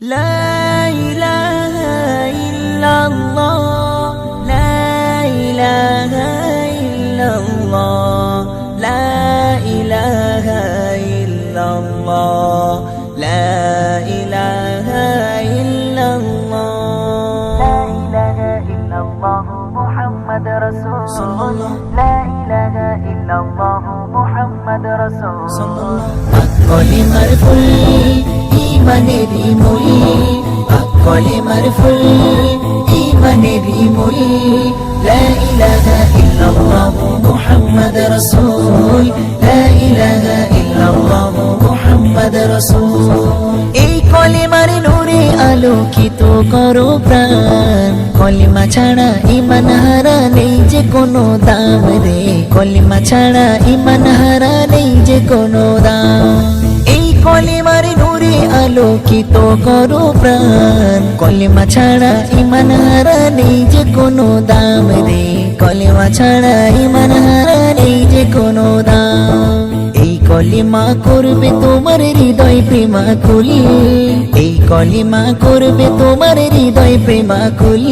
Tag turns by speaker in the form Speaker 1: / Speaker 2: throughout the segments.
Speaker 1: لا إله إلا الله لا إله إلا الله لا إله إلا الله لا إله إلا الله لا إله إلا الله محمد رسول الله لا إله إلا الله محمد رسول الله কলিমার ফুল ইমানেরই মূল কলিমার ফুল ইমানেরই মূল লা ইলাহা ইল্লাল্লাহ মুহাম্মদ রাসূল লা ইলাহা ইল্লাল্লাহ মুহাম্মদ রাসূল এই কলিমার নূরে আলোকিত করো প্রাণ কলিমা ছাড়া ঈমান হারা নেই যে কোনো দাম রে কলিমা ছাড়া ঈমান হারা নেই যে কোনো দাম কলিমার নূরে আলোকিত করো প্রাণ কলিমা ছাড়া ঈমান হারা নেই যে কোনো দাম রে কলিমা ছাড়া ঈমান হারা নেই যে কোনো দাম এই কলিমা করবে তোমার হৃদয় প্রেমাকুল এই কলিমা করবে তোমার হৃদয় প্রেমাকুল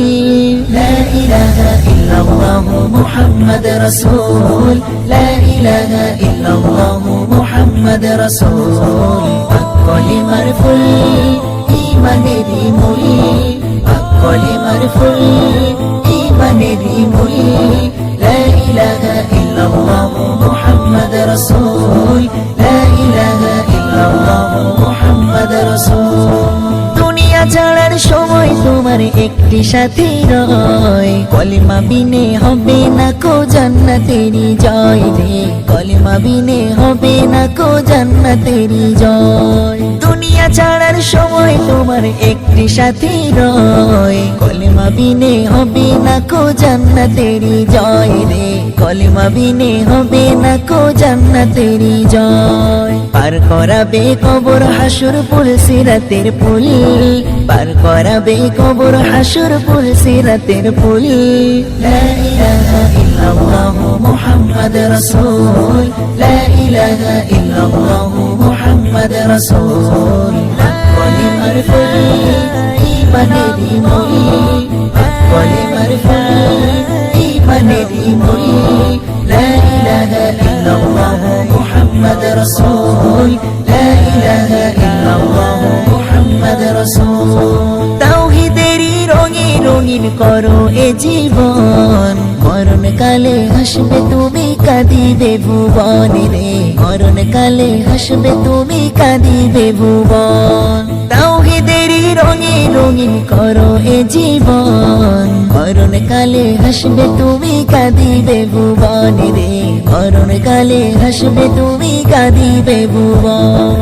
Speaker 1: লা ইলাহা ইল্লাল্লাহ মুহাম্মদ রাসূল লা ইলাহা ইল্লাল্লাহ মুহাম্মদ রাসূল কলিমার ফুল ইমানেরই মূল কলিমার ফুল ইমানেরই মূল লা ইলাহা ইল্লাল্লাহ মুহাম্মদ রাসূল লা ইলাহা ইল্লাল্লাহ মুহাম্মদ রাসূল দুনিয়া ছাড়ার সময় তোমার একটি সাথী রয় কলিমা বিনে হবে না কো জান্নাতেরি জয় রে কলিমা বিনে হবে না কো জান্নাতেরি জয় দুনিয়া ছাড়ার সময় তোমার একটি সাথী রয় কলিমা বিনে হবে না কো জান্নাতেরি জয় রে কলিমা বিনে হবে না কো জান্নাতেরি জয় পার করাবে কবর হাসর পুল সিরাতের পুল পার করাবে কবর হাসর পুল সিরাতের পুল লা ইলাহা ইল্লাল্লাহ মুহাম্মদ রাসূল লা ইলাহা ইল্লাল্লাহ মুহাম্মদ রাসূল কলিমার ফুল ইমানেরই মূল কলিমার ফুল ইমানেরই মূল লা ইলাহা ইল্লাল্লাহ মুহাম্মদ রাসূল লা ইলাহা ইল্লাল্লাহ মুহাম্মদ রাসূল তাওহীদেরই রঙে রঙিন করো এ জীবন মরণ কালে হাসবে তুমি কাঁদিবে ভুবন রে মরণ কালে হাসবে তুমি কাঁদিবে ভুবন তাওহীদেরই রঙে রঙিন করো এ জীবন মরণ কালে হাসবে তুমি কাঁদিবে ভুবন রে মরণ কালে হাসবে তুমি কাঁদিবে ভুবন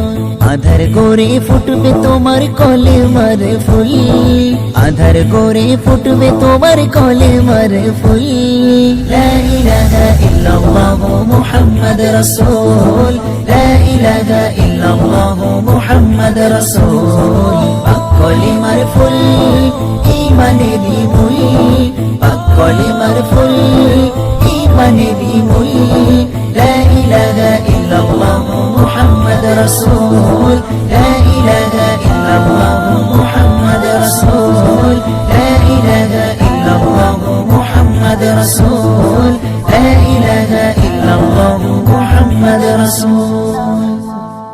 Speaker 1: আধার করে ফুটবে তোমার কলিমার ফুল আধার করে ফুটবে তোমার কলিমার ফুল লা ইলাহা ইল্লাল্লাহ মুহাম্মদ রাসূল লা ইলাহা ইল্লাল্লাহ মুহাম্মদ রাসূল কলিমার ফুল ইমানেরই মূল কলিমার ফুল ইমানেরই মূল লা ইলাহা ইল্লাল্লাহ মুহাম্মদ রাসূল লা ইলাহা ইল্লাল্লাহ মুহাম্মদ রাসূল লা ইলাহা ইল্লাল্লাহ মুহাম্মদ রাসূল লা ইলাহা ইল্লাল্লাহ মুহাম্মদ রাসূল